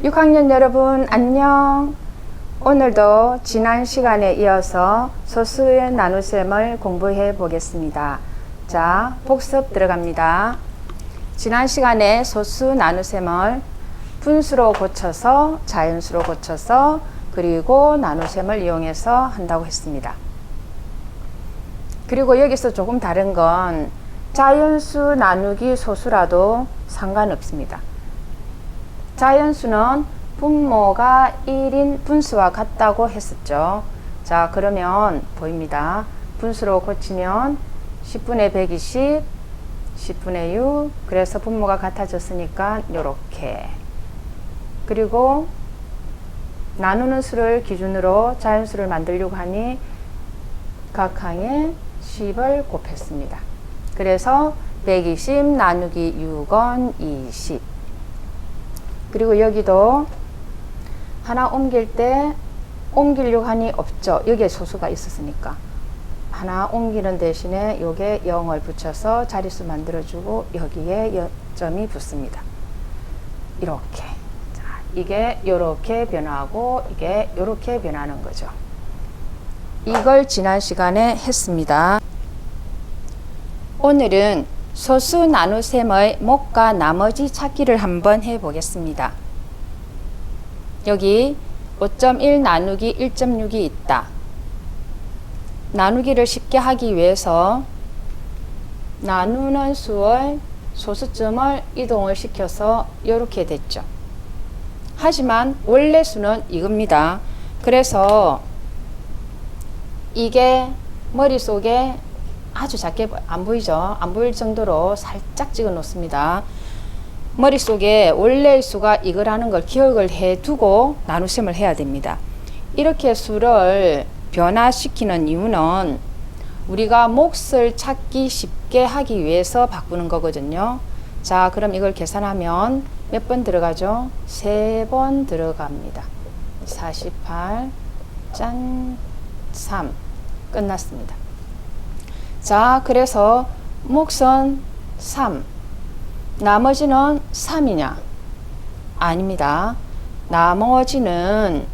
6학년 여러분 안녕. 오늘도 지난 시간에 이어서 소수의 나눗셈을 공부해 보겠습니다. 자, 복습 들어갑니다. 지난 시간에 소수 나눗셈을 분수로 고쳐서 자연수로 고쳐서 그리고 나눗셈을 이용해서 한다고 했습니다. 그리고 여기서 조금 다른 건 자연수 나누기 소수라도 상관없습니다. 자연수는 분모가 1인 분수와 같다고 했었죠. 자, 그러면 보입니다. 분수로 고치면 10분의 120, 10분의 6, 그래서 분모가 같아졌으니까 요렇게. 그리고 나누는 수를 기준으로 자연수를 만들려고 하니 각 항에 10을 곱했습니다. 그래서 120 나누기 6은 20. 그리고 여기도 하나 옮길 때 옮기려고 하니 없죠. 여기에 소수가 있었으니까. 하나 옮기는 대신에 요게 0을 붙여서 자릿수 만들어주고 여기에 점이 붙습니다. 이렇게. 자, 이게 요렇게 변하고 이게 요렇게 변하는 거죠. 이걸 지난 시간에 했습니다. 오늘은 소수 나눗셈의 목과 나머지 찾기를 한번 해보겠습니다. 여기 5.1 나누기 1.6이 있다. 나누기를 쉽게 하기 위해서 나누는 수의 소수점을 이동을 시켜서 이렇게 됐죠. 하지만 원래 수는 이겁니다. 그래서 이게 머릿속에 아주 작게 안 보이죠? 안 보일 정도로 살짝 찍어 놓습니다. 머릿속에 원래의 수가 이거라는 걸 기억을 해 두고 나눗셈을 해야 됩니다. 이렇게 수를 변화시키는 이유는 우리가 몫을 찾기 쉽게 하기 위해서 바꾸는 거거든요. 자, 그럼 이걸 계산하면 몇 번 들어가죠? 3번 들어갑니다. 48, 짠, 3. 끝났습니다. 자, 그래서 몫은 3. 나머지는 3이냐? 아닙니다. 나머지는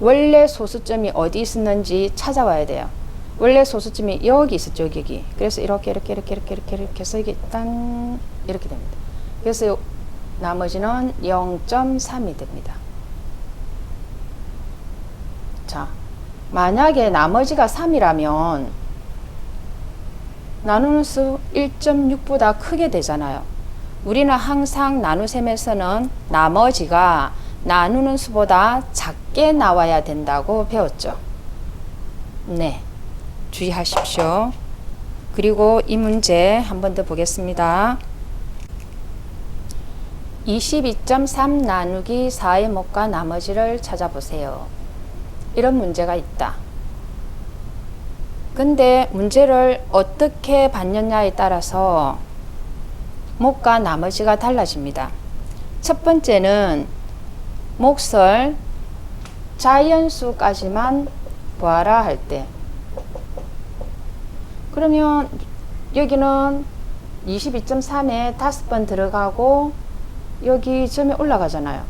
원래 소수점이 어디 있었는지 찾아와야 돼요. 원래 소수점이 여기 있었죠, 여기. 그래서 이렇게 해서 이게 딴 이렇게 됩니다. 그래서 나머지는 0.3이 됩니다. 자, 만약에 나머지가 3이라면 나누는 수 1.6보다 크게 되잖아요. 우리는 항상 나눗셈에서는 나머지가 나누는 수보다 작게 나와야 된다고 배웠죠. 네, 주의하십시오. 그리고 이 문제 한 번 더 보겠습니다. 22.3 나누기 4의 목과 나머지를 찾아보세요. 이런 문제가 있다. 근데 문제를 어떻게 받느냐에 따라서 목과 나머지가 달라집니다. 첫 번째는 몫을 자연수까지만 구하라 할 때, 그러면 여기는 22.3에 5번 들어가고 여기 점이 올라가잖아요.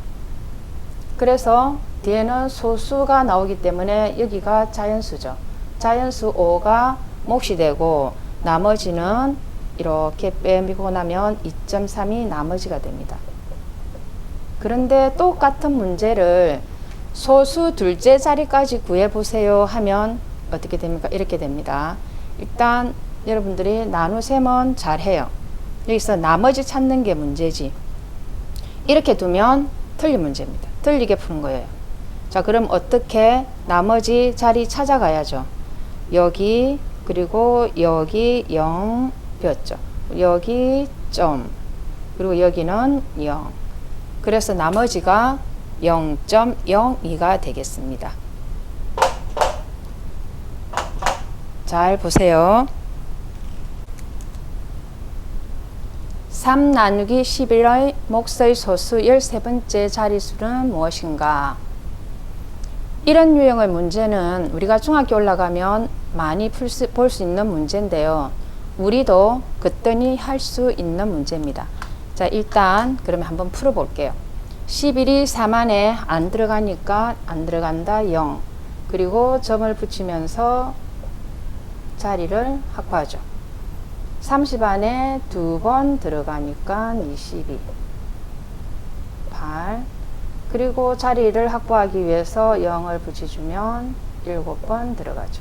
그래서 뒤에는 소수가 나오기 때문에 여기가 자연수죠. 자연수 5가 몫이 되고 나머지는 이렇게 빼미고 나면 2.3이 나머지가 됩니다. 그런데 똑같은 문제를 소수 둘째 자리까지 구해보세요 하면 어떻게 됩니까? 이렇게 됩니다. 일단 여러분들이 나눗셈은 잘해요. 여기서 나머지 찾는 게 문제지. 이렇게 두면 틀린 문제입니다. 틀리게 푸는 거예요. 자, 그럼 어떻게 나머지 자리 찾아가야죠. 여기 그리고 여기 0 였죠. 여기 점 그리고 여기는 0. 그래서 나머지가 0.02가 되겠습니다. 잘 보세요. 3 나누기 11의 몫의 소수 13번째 자릿수는 무엇인가? 이런 유형의 문제는 우리가 중학교 올라가면 많이 볼 수 있는 문제인데요. 우리도 그때니 할 수 있는 문제입니다. 자, 일단 그러면 한번 풀어볼게요. 11이 3 안에 안 들어가니까 안 들어간다 0. 그리고 점을 붙이면서 자리를 확보하죠. 30 안에 2번 들어가니까 22. 8. 그리고 자리를 확보하기 위해서 0을 붙여주면 7번 들어가죠.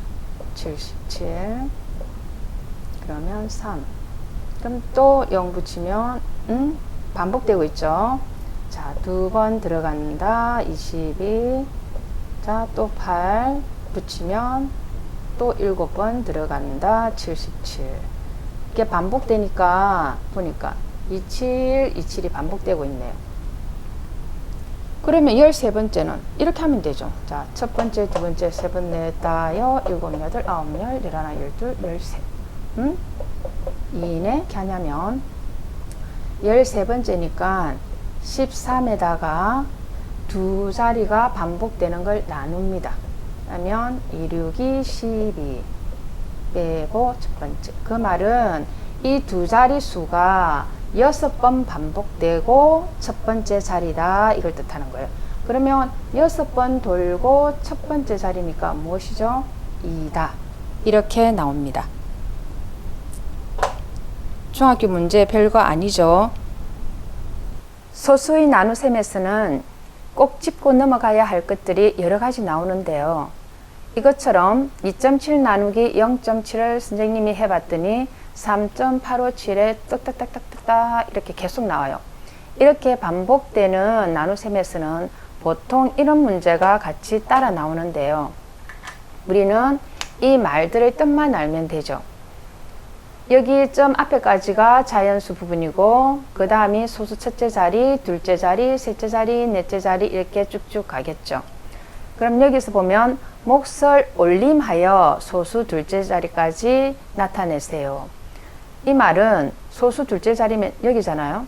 77. 그러면 3. 그럼 또 0 붙이면 반복되고 있죠. 자, 2번 들어간다. 22. 자, 또 8 붙이면 또 7번 들어간다. 77. 이게 반복되니까 보니까 27, 27이 반복되고 있네요. 그러면 13번째는 이렇게 하면 되죠. 자, 첫 번째, 두 번째, 세 번, 넷, 다여, 일곱, 여덟, 아홉, 열, 열하나, 열둘, 열셋. 2네 이렇게 하냐면 13번째니까 13에다가 두 자리가 반복되는 걸 나눕니다. 그러면 2, 6이 12 빼고 첫 번째. 그 말은 이 두 자리 수가 6번 반복되고 첫 번째 자리다 이걸 뜻하는 거예요. 그러면 6번 돌고 첫 번째 자리니까 무엇이죠? 2다. 이렇게 나옵니다. 중학교 문제 별거 아니죠. 소수의 나눗셈에서는 꼭 짚고 넘어가야 할 것들이 여러 가지 나오는데요. 이것처럼 2.7 나누기 0.7을 선생님이 해봤더니 3.857에 떡딱딱딱딱 이렇게 계속 나와요. 이렇게 반복되는 나눗셈에서는 보통 이런 문제가 같이 따라 나오는데요. 우리는 이 말들의 뜻만 알면 되죠. 여기 점 앞에까지가 자연수 부분이고 그 다음이 소수 첫째 자리, 둘째 자리, 셋째 자리, 넷째 자리 이렇게 쭉쭉 가겠죠. 그럼 여기서 보면 몫을 올림하여 소수 둘째 자리까지 나타내세요. 이 말은 소수 둘째 자리면 여기잖아요.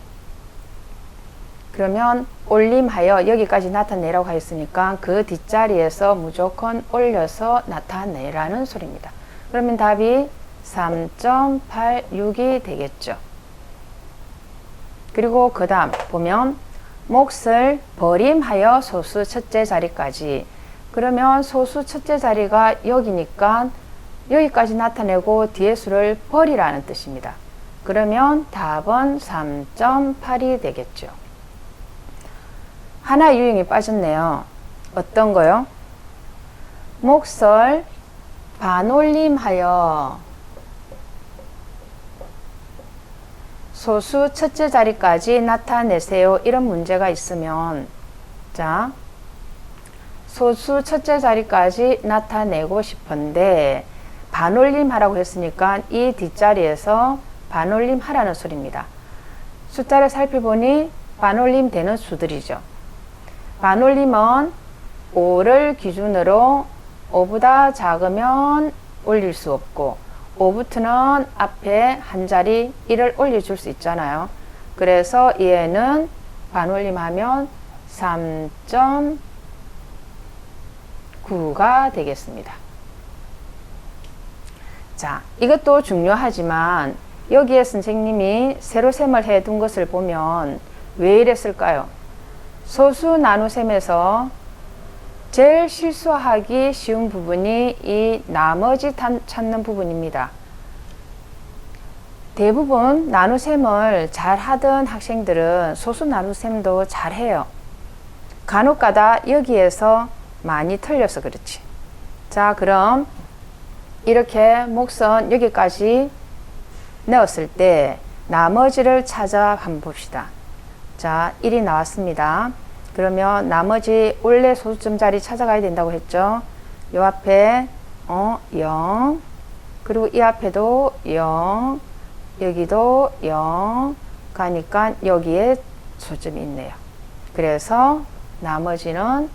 그러면 올림하여 여기까지 나타내라고 하였으니까 그 뒷자리에서 무조건 올려서 나타내라는 소리입니다. 그러면 답이 3.86이 되겠죠. 그리고 그 다음 보면 몫을 버림하여 소수 첫째 자리까지. 그러면 소수 첫째 자리가 여기니까 여기까지 나타내고 뒤에 수를 버리라는 뜻입니다. 그러면 답은 3.8이 되겠죠. 하나 유형이 빠졌네요. 어떤 거요? 몫을 반올림하여 소수 첫째 자리까지 나타내세요. 이런 문제가 있으면 자, 소수 첫째 자리까지 나타내고 싶은데 반올림 하라고 했으니까 이 뒷자리에서 반올림 하라는 소리입니다. 숫자를 살펴보니 반올림 되는 수들이죠. 반올림은 5를 기준으로 5보다 작으면 올릴 수 없고 5부터는 앞에 한 자리 1을 올려줄 수 있잖아요. 그래서 얘는 반올림하면 3.9가 되겠습니다. 자, 이것도 중요하지만 여기에 선생님이 세로셈을 해둔 것을 보면 왜 이랬을까요? 소수 나눗셈에서 제일 실수하기 쉬운 부분이 이 나머지 찾는 부분입니다. 대부분 나눗셈을 잘 하던 학생들은 소수 나눗셈도 잘 해요. 간혹가다 여기에서 많이 틀려서 그렇지. 자, 그럼 이렇게 몫은 여기까지 넣었을 때 나머지를 찾아 한번 봅시다. 자, 1이 나왔습니다. 그러면 나머지 원래 소수점 자리 찾아가야 된다고 했죠. 요 앞에 0, 그리고 이 앞에도 0, 여기도 0 가니까 여기에 소점이 있네요. 그래서 나머지는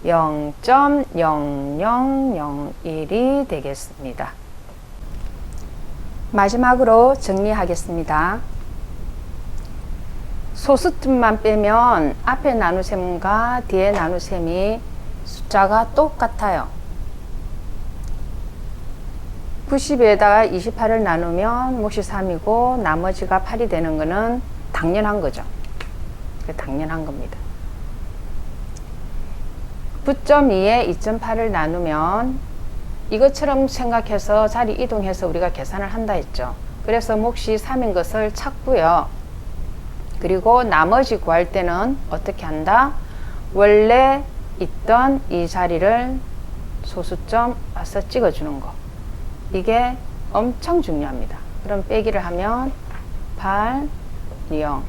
0.0001이 되겠습니다. 마지막으로 정리하겠습니다. 소수점만 빼면 앞에 나눗셈과 뒤에 나눗셈이 숫자가 똑같아요. 90에다가 28을 나누면 몫이 3이고 나머지가 8이 되는 것은 당연한 거죠. 당연한 겁니다. 9.2에 2.8을 나누면 이것처럼 생각해서 자리 이동해서 우리가 계산을 한다 했죠. 그래서 몫이 3인 것을 찾고요. 그리고 나머지 구할 때는 어떻게 한다? 원래 있던 이 자리를 소수점 와서 찍어주는 거. 이게 엄청 중요합니다. 그럼 빼기를 하면 8, 0,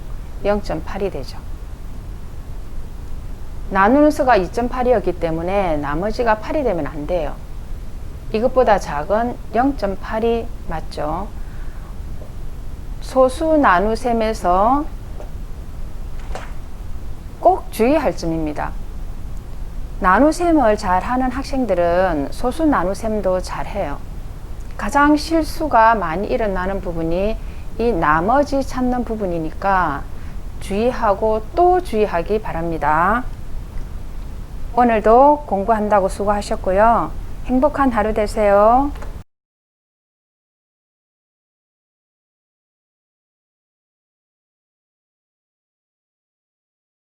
0.8이 되죠. 나누는 수가 2.8이었기 때문에 나머지가 8이 되면 안 돼요. 이것보다 작은 0.8이 맞죠. 소수 나누셈에서 꼭 주의할 점입니다. 나누셈을 잘하는 학생들은 소수 나누셈도 잘해요. 가장 실수가 많이 일어나는 부분이 이 나머지 찾는 부분이니까 주의하고 또 주의하기 바랍니다. 오늘도 공부한다고 수고하셨고요. 행복한 하루 되세요.